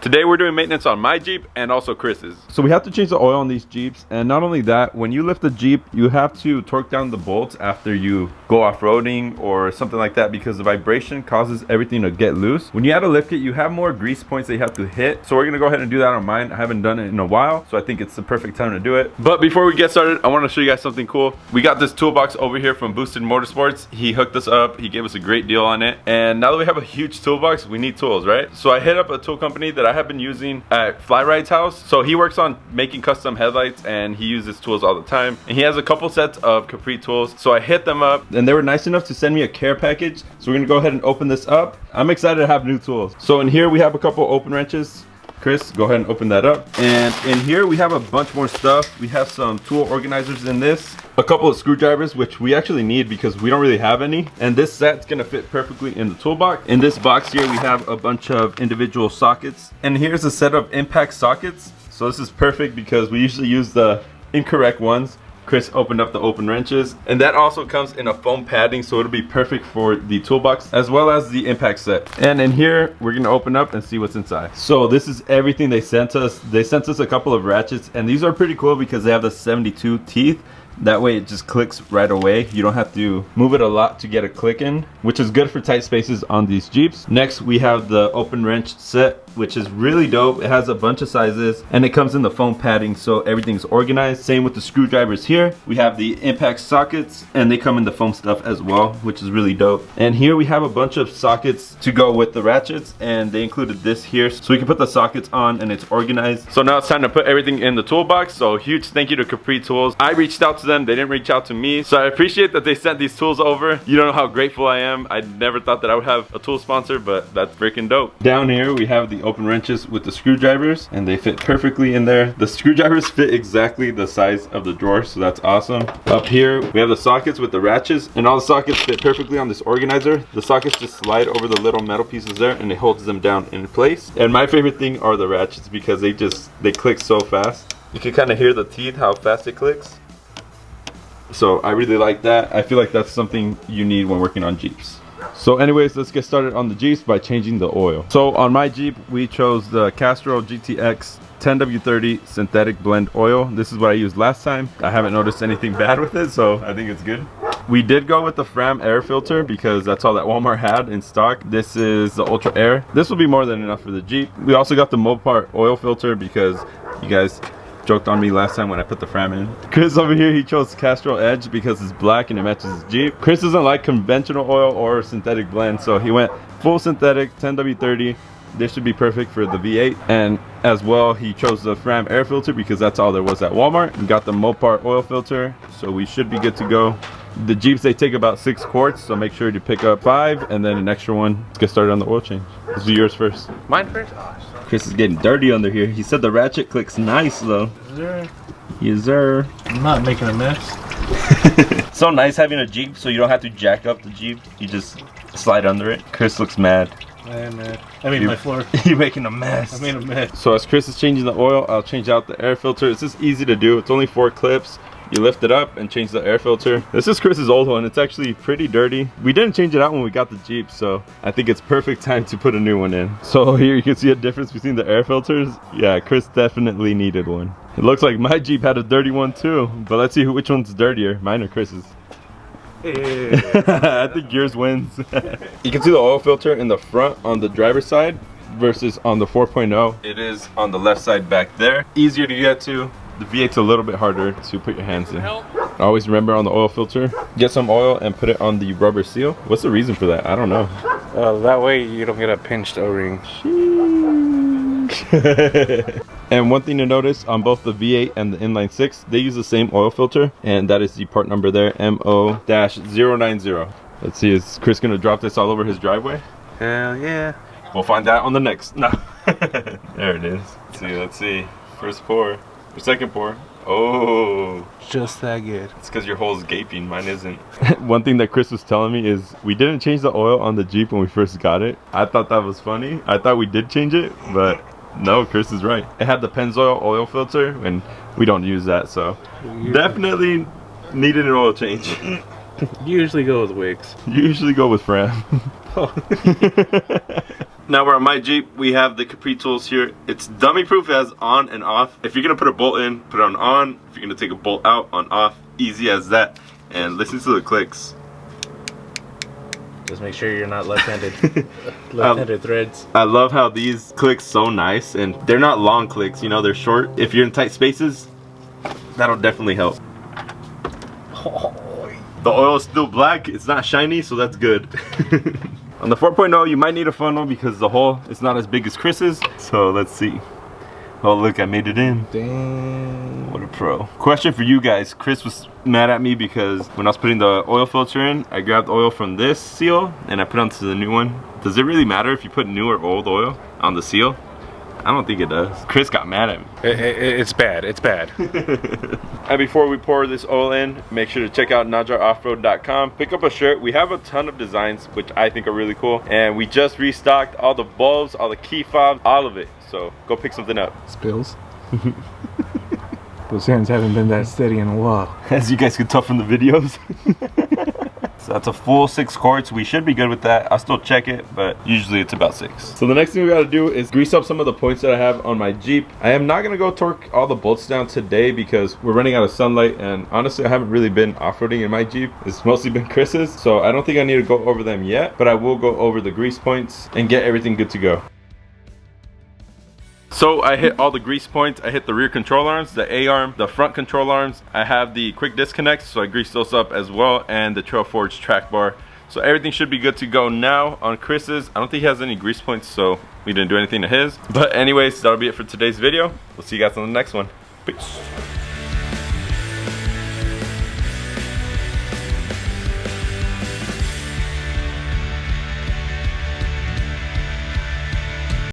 Today we're doing maintenance on my Jeep and also Chris's. So we have to change the oil on these Jeeps, and not only that, when you lift the Jeep, you have to torque down the bolts after you go off-roading or something like that, because the vibration causes everything to get loose. When you add a lift kit, you have more grease points that you have to hit. So we're gonna go ahead and do that on mine. I haven't done it in a while, so I think it's the perfect time to do it. But before we get started, I want to show you guys something cool. We got this toolbox over here from Boosted Motorsports. He hooked us up. He gave us a great deal on it. And now that we have a huge toolbox, we need tools, right? So I hit up a tool company that I have been using at Flyride's house. So he works on making custom headlights and he uses tools all the time. And he has a couple sets of Capri Tools. So I hit them up and they were nice enough to send me a care package. So we're gonna go ahead and open this up. I'm excited to have new tools. So in here we have a couple open wrenches. Chris, go ahead and open that up. And in here we have a bunch more stuff. We have some tool organizers in this, a couple of screwdrivers, which we actually need because we don't really have any. And this set's gonna fit perfectly in the toolbox. In this box here, we have a bunch of individual sockets. And here's a set of impact sockets. So this is perfect because we usually use the incorrect ones. Chris opened up the open wrenches, and that also comes in a foam padding, so it'll be perfect for the toolbox as well as the impact set. And in here we're gonna open up and see what's inside. So this is everything they sent us. They sent us a couple of ratchets, and these are pretty cool because they have the 72 teeth. That way it just clicks right away. You don't have to move it a lot to get a click in, which is good for tight spaces on these Jeeps. Next, we have the open wrench set, which is really dope. It has a bunch of sizes and it comes in the foam padding, so everything's organized. Same with the screwdrivers here. We have the impact sockets and they come in the foam stuff as well, which is really dope. And here we have a bunch of sockets to go with the ratchets, and they included this here so we can put the sockets on and it's organized. So now it's time to put everything in the toolbox. So huge thank you to Capri Tools. I reached out to them, they didn't reach out to me, so I appreciate that they sent these tools over. You don't know how grateful I am. I never thought that I would have a tool sponsor, but that's freaking dope. Down here we have the open wrenches with the screwdrivers, and they fit perfectly in there. The screwdrivers fit exactly the size of the drawer, so that's awesome. Up here we have the sockets with the ratchets, and all the sockets fit perfectly on this organizer. The sockets just slide over the little metal pieces there and it holds them down in place. And my favorite thing are the ratchets because they click so fast. You can kind of hear the teeth, how fast it clicks. So I really like that. I feel like that's something you need when working on Jeeps. So anyways, let's get started on the Jeeps by changing the oil. So on my Jeep, we chose the Castrol GTX 10W30 synthetic blend oil. This is what I used last time. I haven't noticed anything bad with it, so I think it's good. We did go with the Fram air filter because that's all that Walmart had in stock. This is the Ultra Air. This will be more than enough for the Jeep. We also got the Mopar oil filter because you guys joked on me last time when I put the Fram in. Chris over here, he chose Castrol Edge because it's black and it matches his Jeep. Chris doesn't like conventional oil or synthetic blend, so he went full synthetic 10W30. This should be perfect for the V8. And as well, he chose the Fram air filter because that's all there was at Walmart. We got the Mopar oil filter, so we should be good to go. The Jeeps, they take about 6 quarts, so make sure to pick up 5 and then an extra one. Let's get started on the oil change. Let's do yours first. Mine first? Oh, Chris is getting dirty under here. He said the ratchet clicks nice though. Yes sir. I'm not making a mess. So nice having a Jeep so you don't have to jack up the Jeep. You just slide under it. Chris looks mad. I am mad. I mean, my floor. You're making a mess. I made a mess. So as Chris is changing the oil, I'll change out the air filter. It's just easy to do. It's only 4 clips. You lift it up and change the air filter. This is Chris's old one. It's actually pretty dirty. We didn't change it out when we got the Jeep, so I think it's perfect time to put a new one in. So here you can see a difference between the air filters. Yeah, Chris definitely needed one. It looks like my Jeep had a dirty one too, but let's see which one's dirtier, mine or Chris's. I think yours wins. You can see the oil filter in the front on the driver's side versus on the 4.0. It is on the left side back there. Easier to get to. The V8's a little bit harder to put your hands in. Always remember on the oil filter, get some oil and put it on the rubber seal. What's the reason for that? I don't know. That way you don't get a pinched O-ring. And one thing to notice on both the V8 and the Inline 6, they use the same oil filter, and that is the part number there, MO-090. Let's see, is Chris gonna drop this all over his driveway? Hell yeah. We'll find out on the next. No. There it is. Let's see. First pour. Or second pour. Oh. Just that good. It's because your hole's gaping. Mine isn't. One thing that Chris was telling me is we didn't change the oil on the Jeep when we first got it. I thought that was funny. I thought we did change it, but no, Chris is right. It had the Pennzoil oil filter, and we don't use that, so definitely needed an oil change. You usually go with Wicks. You usually go with Fram. Now we're on my Jeep. We have the Capri Tools here. It's dummy proof, it has on and off. If you're gonna put a bolt in, put it on. If you're gonna take a bolt out, on off. Easy as that. And listen to the clicks. Just make sure you're not left-handed. Left-handed threads. I love how these click so nice, and they're not long clicks, you know, they're short. If you're in tight spaces, that'll definitely help. The oil is still black, it's not shiny, so that's good. On the 4.0, you might need a funnel because the hole is not as big as Chris's. So let's see. Oh look, I made it in. Dang. What a pro. Question for you guys. Chris was mad at me because when I was putting the oil filter in, I grabbed oil from this seal and I put onto the new one. Does it really matter if you put new or old oil on the seal? I don't think it does. Chris got mad at me. It's bad, it's bad. And before we pour this oil in, make sure to check out NajarOffroad.com. Pick up a shirt. We have a ton of designs, which I think are really cool. And we just restocked all the bulbs, all the key fobs, all of it. So go pick something up. Spills. Those hands haven't been that steady in a while. As you guys can tell from the videos. So that's a full 6 quarts. We should be good with that. I'll still check it, but usually it's about 6. So the next thing we gotta do is grease up some of the points that I have on my Jeep. I am not gonna go torque all the bolts down today because we're running out of sunlight, and honestly I haven't really been off-roading in my Jeep. It's mostly been Chris's, so I don't think I need to go over them yet, but I will go over the grease points and get everything good to go. So I hit all the grease points. I hit the rear control arms, the A-arm, the front control arms. I have the quick disconnects, so I greased those up as well, and the Trail Forge track bar. So everything should be good to go now. On Chris's, I don't think he has any grease points, so we didn't do anything to his. But anyways, that'll be it for today's video. We'll see you guys on the next one. Peace.